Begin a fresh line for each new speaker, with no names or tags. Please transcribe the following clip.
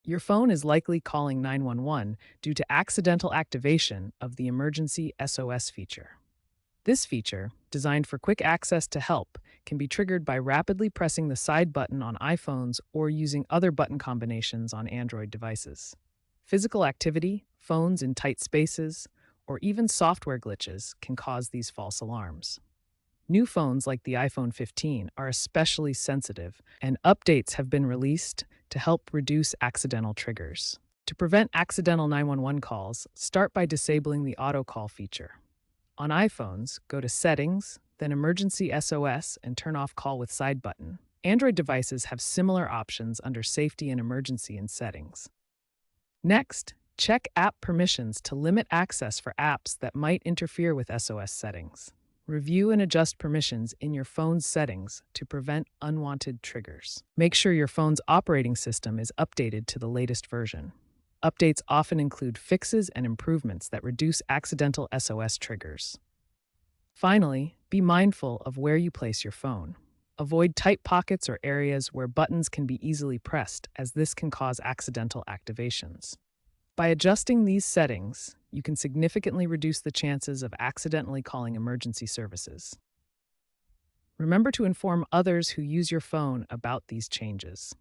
Your phone is likely calling 911 due to accidental activation of the emergency SOS feature. This feature, designed for quick access to help, can be triggered by rapidly pressing the side button on iPhones or using other button combinations on Android devices. Physical activity, phones in tight spaces, or even software glitches can cause these false alarms. New phones like the iPhone 15 are especially sensitive, and updates have been released to help reduce accidental triggers. To prevent accidental 911 calls, start by disabling the auto call feature. On iPhones, go to Settings, then Emergency SOS, and turn off Call with Side button. Android devices have similar options under Safety and Emergency in Settings. Next, check app permissions to limit access for apps that might interfere with SOS settings. Review and adjust permissions in your phone's settings to prevent unwanted triggers. Make sure your phone's operating system is updated to the latest version. Updates often include fixes and improvements that reduce accidental SOS triggers. Finally, be mindful of where you place your phone. Avoid tight pockets or areas where buttons can be easily pressed, as this can cause accidental activations. By adjusting these settings, you can significantly reduce the chances of accidentally calling emergency services. Remember to inform others who use your phone about these changes.